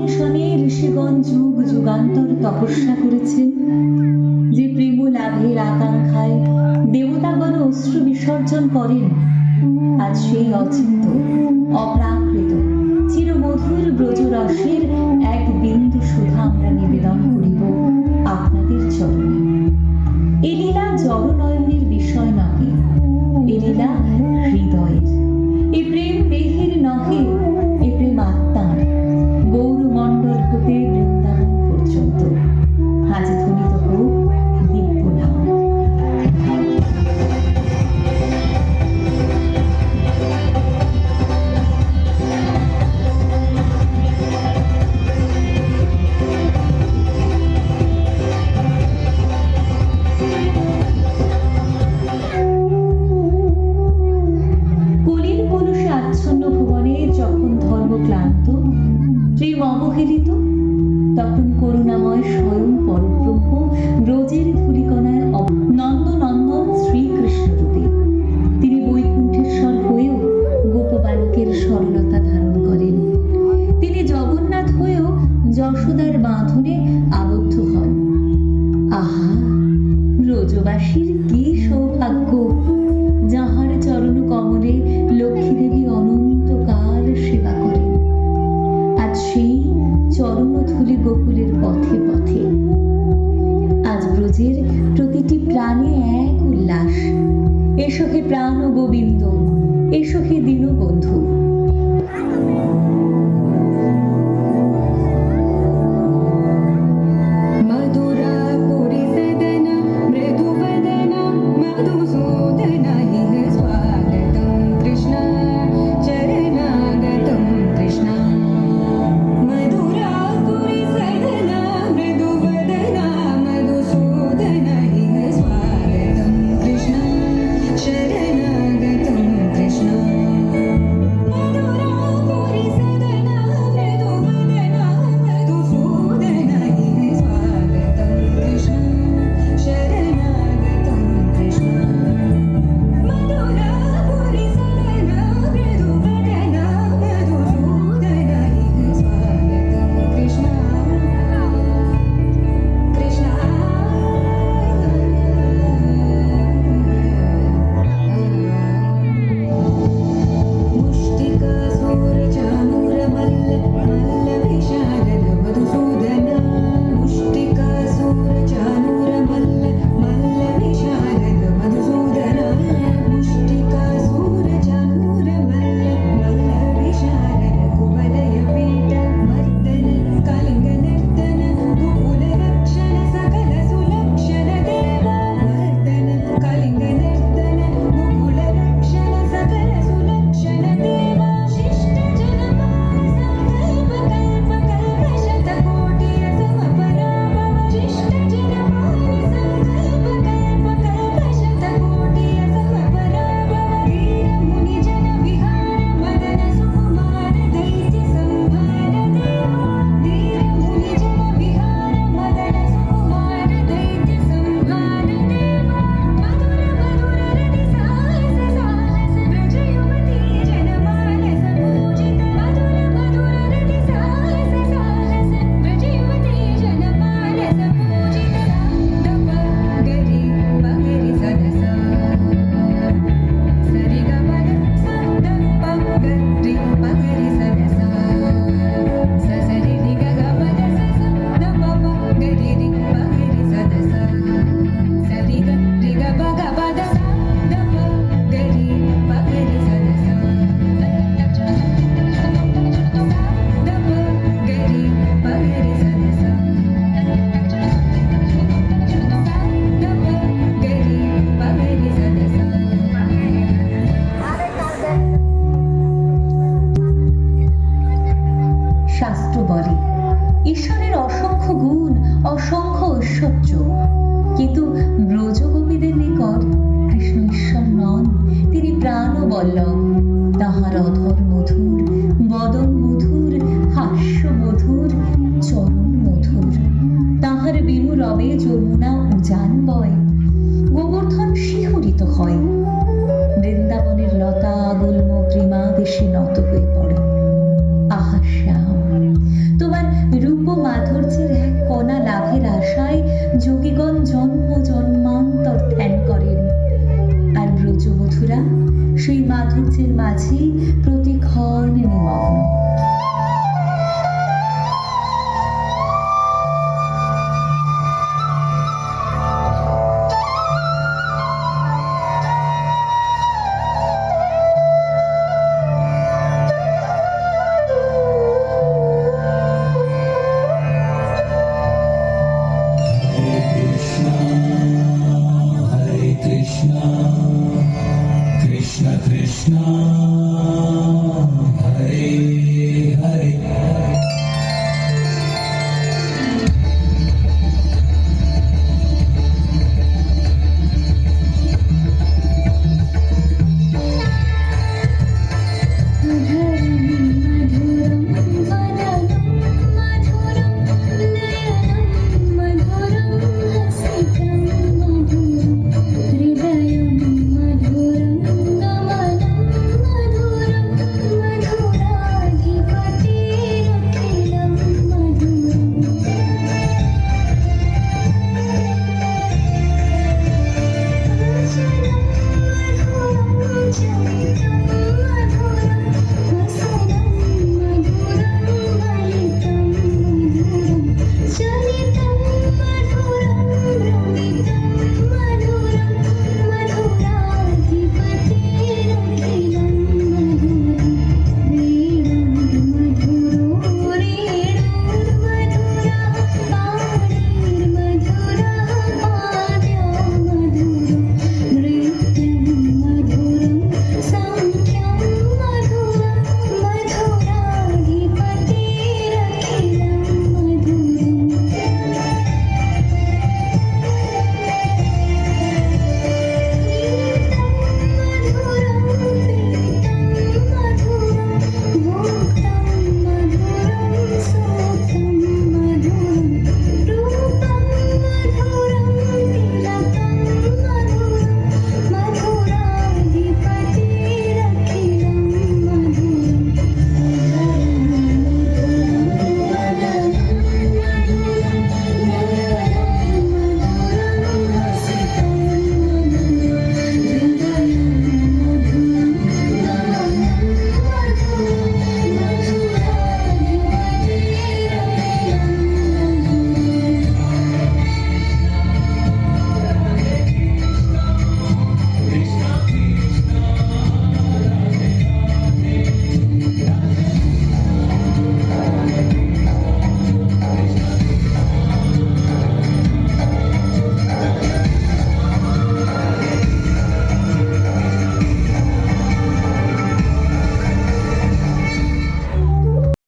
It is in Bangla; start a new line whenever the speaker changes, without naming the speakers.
অন্বেষণে ঋষিগণ যুগ যুগান্তর তপস্যা করেছেন, যে প্রেম লাভের আকাঙ্ক্ষায় দেবতাগণ অশ্রু বিসর্জন করেন। আজ সেই অচিন্ত অপ্রাকৃত চিরমধুর ব্রজরসের এক বিন্দু সুধা আমরা নিবেদন করিব আপনাদের চরণে। এ লীলা জড়নয়নের বিষয় নহে, এ লীলা হৃদয়ের। এ প্রেম দেহের নহে, এ প্রেম আত্মার। গৌরমণ্ডল হতে বৃন্দাবন পর্যন্ত আজ ধ্বনিত হোক দিব্য নাম। কলির কলুষে আচ্ছন্ন ভুবনে যখন ধর্ম ক্লান্ত, প্রেম অবহেলিত, তখন করুণাময় স্বয়ং পরব্রহ্ম ব্রজের ধূলিকণায় নন্দনন্দন শ্রীকৃষ্ণ রূপে তিনি বৈকুণ্ঠেশ্বর হয়েও গোপবালকের সরলতা ধারণ করেন। তিনি জগন্নাথ হয়েও যশোদার বাঁধনে আবদ্ধ হন। আহা, ব্রজবাসীর কি সৌভাগ্য, যাহার চরণ কমলে লক্ষ্মী দেবী অনন্তকাল সেবা করেন। আজ সেই চরণধূলি গোকুলের পথে পথে, আজ ব্রজের প্রতিটি প্রাণে এক উল্লাস। এসো হে প্রাণ গোবিন্দ, এসো হে দীনবন্ধু। ঈশ্বরের অসংখ্য গুণ, অসংখ্য ঐশ্বর্য, কিন্তু ব্রজগোপীদের নিকট কৃষ্ণ ঈশ্বর নন, তিনি প্রাণ বল্লভ। তাহার অধর মধুর, বদন মধুর, হাস্য মধুর, চরণ মধুর। তাহার বিনু রবে যমুনা উজান বয়, গোবর্ধন শিহরিত হয়। বৃন্দাবনের লতা গুল্ম গ্রীমা দেশে নত হয়ে পড়ে। আহা শ্যাম, তোমার যোগীগণ জন্ম জন্মান্তর ধ্যান করেন। আর ব্রজবধূরা সেই মাধুর্যের মাঝে প্রতিক্ষণে নিমগ্ন।